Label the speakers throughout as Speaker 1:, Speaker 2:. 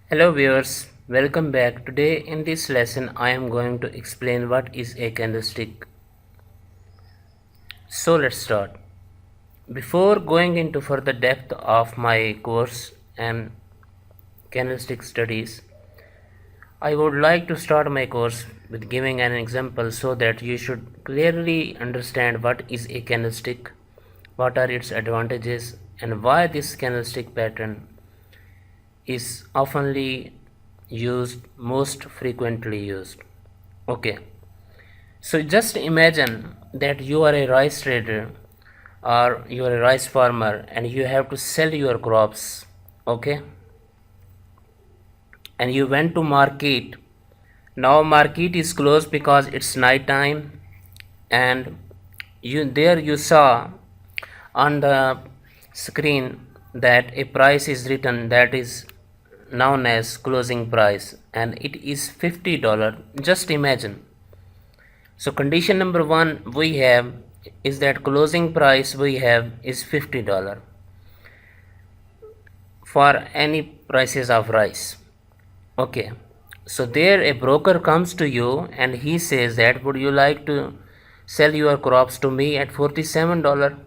Speaker 1: Hello viewers, welcome back. Today in this lesson I am going to explain what is a candlestick. So let's start. Before going into further depth of my course and candlestick studies, I would like to start my course with giving an example so that you should clearly understand what is a candlestick, what are its advantages, and why this candlestick pattern is oftenly used, most frequently used. Okay, so just imagine that you are a rice trader or you are a rice farmer and you have to sell your crops. Okay, and you went to market. Now market is closed because it's night time, and you saw on the screen that a price is written that is known as closing price, and it is $50. Just imagine. So condition number one we have is that closing price we have is $50 for any prices of rice. Okay, so there a broker comes to you and he says that would you like to sell your crops to me at $47?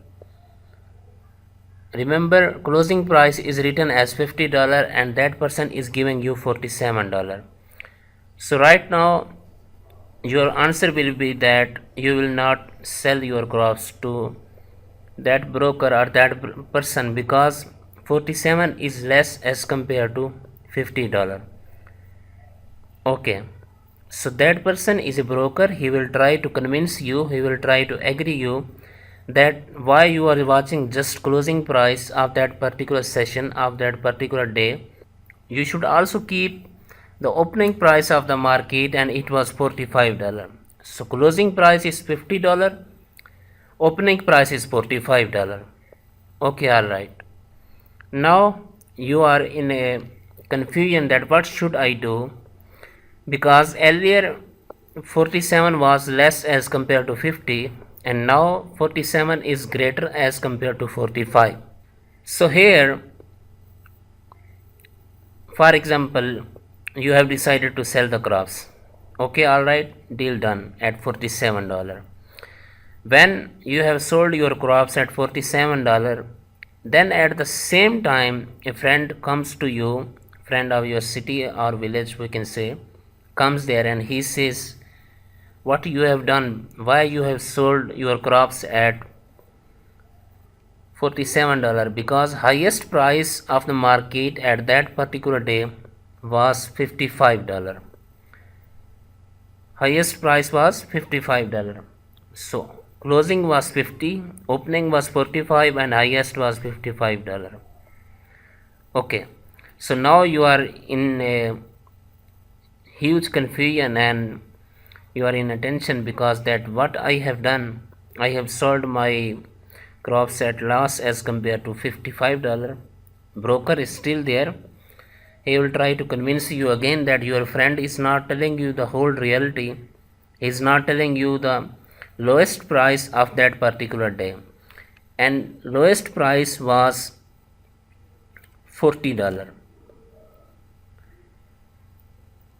Speaker 1: Remember, closing price is written as $50 and that person is giving you $47. So right now your answer will be that you will not sell your crops to that broker or that person because 47 is less as compared to $50. Okay, so that person is a broker. He will try to convince you, he will try to agree you that why you are watching just closing price of that particular session of that particular day. You should also keep the opening price of the market and it was $45. So closing price is $50, opening price is $45. Okay, all right. Now you are in a confusion that what should I do, because earlier 47 was less as compared to 50 and now 47 is greater as compared to 45. So here, for example, you have decided to sell the crops. Okay, all right, deal done at $47. When you have sold your crops at $47, then at the same time a friend comes to you, friend of your city or village we can say, comes there and he says what you have done, why you have sold your crops at $47, because highest price of the market at that particular day was $55. Highest price was $55. So closing was 50, opening was 45 and highest was $55. Okay, so now you are in a huge confusion and you are in a tension because that what I have done, I have sold my crops at loss as compared to $55. Broker is still there. He will try to convince you again that your friend is not telling you the whole reality. He is not telling you the lowest price of that particular day, and lowest price was $40.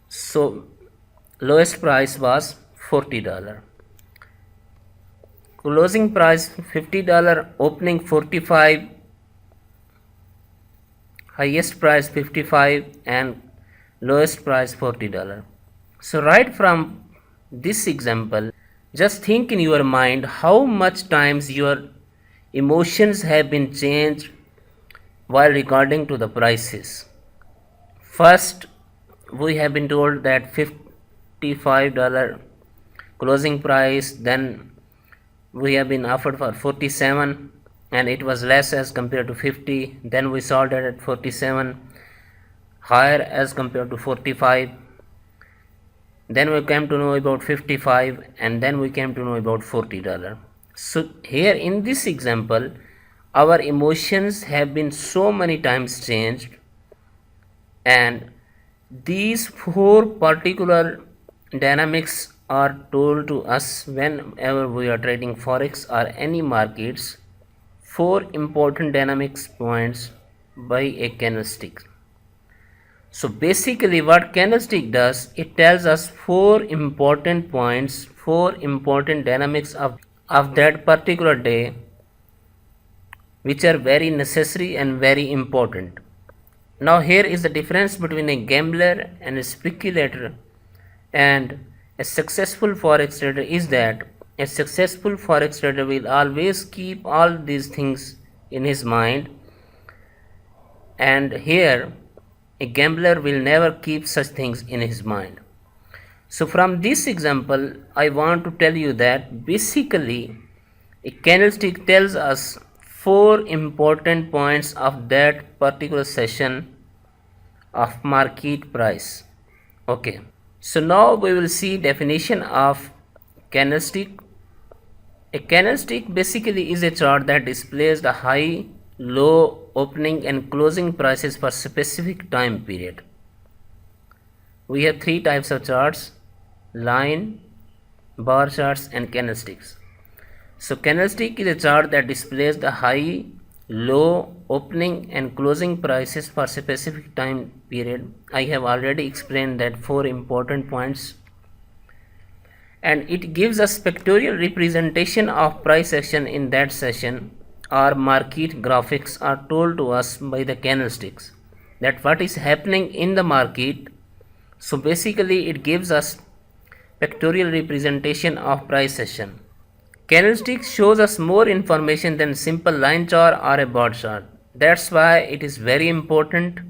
Speaker 1: So lowest price was $40. Closing price $50, opening 45, highest price 55 and lowest price $40. So right from this example, just think in your mind how much times your emotions have been changed while regarding to the prices. First, we have been told that $55 closing price, then we have been offered for 47 and it was less as compared to 50, then we sold it at 47, higher as compared to 45, then we came to know about 55 and then we came to know about $40. So here in this example our emotions have been so many times changed, and these four particular dynamics are told to us whenever we are trading forex or any markets. Four important dynamics points by a candlestick. So basically what candlestick does, it tells us four important points, four important dynamics of that particular day, which are very necessary and very important. Now here is the difference between a gambler and a speculator and a successful forex trader is that a successful forex trader will always keep all these things in his mind, and here a gambler will never keep such things in his mind. So from this example I want to tell you that basically a candlestick tells us four important points of that particular session of market price. Okay, so now we will see definition of candlestick. A candlestick basically is a chart that displays the high, low, opening and closing prices for specific time period. We have three types of charts: line, bar charts and candlesticks. So candlestick is a chart that displays the high, low, opening and closing prices for specific time period. I have already explained that four important points, and it gives a pictorial representation of price action in that session. Our market graphics are told to us by the candlesticks that what is happening in the market. So basically it gives us pictorial representation of price action. Candlestick shows us more information than simple line chart or a bar chart. That's why it is very important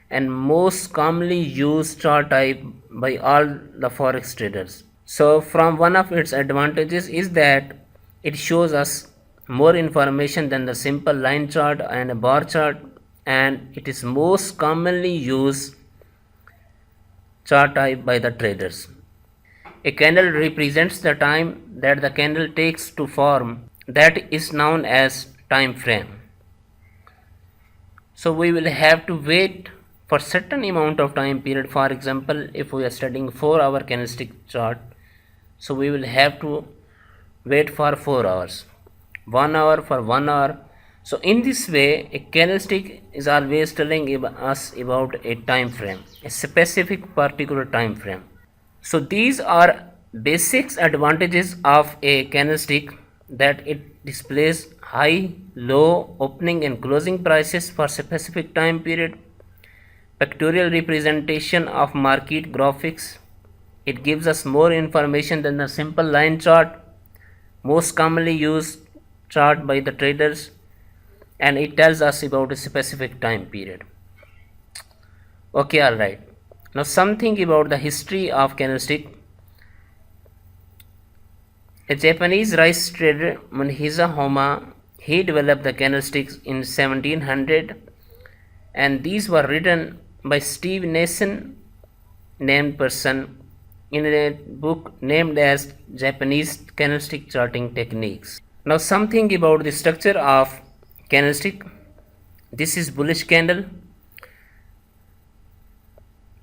Speaker 1: and most commonly used chart type by all the forex traders. So from one of its advantages is that it shows us more information than the simple line chart and a bar chart, and it is most commonly used chart type by the traders. A candle represents the time that the candle takes to form, that is known as time frame. So we will have to wait for certain amount of time period. For example, if we are studying 4-hour candlestick chart, so we will have to wait for 4 hours, 1 hour for 1 hour. So in this way a candlestick is always telling us about a time frame, a specific particular time frame. So these are basic advantages of a candlestick, that it displays high, low, opening and closing prices for specific time period, pictorial representation of market graphics, it gives us more information than the simple line chart, most commonly used chart by the traders, and it tells us about a specific time period. Okay, alright. Now something about the history of candlestick. A Japanese rice trader Munehisa Homa, he developed the candlesticks in 1700, and these were written by Steve Nason named person in a book named as Japanese Candlestick Charting Techniques. Now something about the structure of candlestick. This is bullish candle.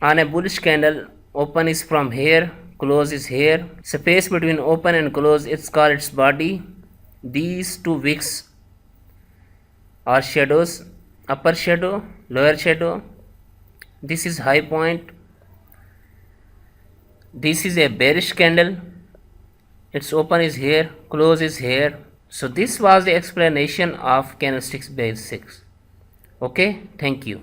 Speaker 1: On a bullish candle, open is from here, close is here. Space between open and close, it's called its body. These two wicks are shadows, upper shadow, lower shadow. This is high point. This is a bearish candle. Its open is here, close is here. So this was the explanation of candlesticks basics. Okay, thank you.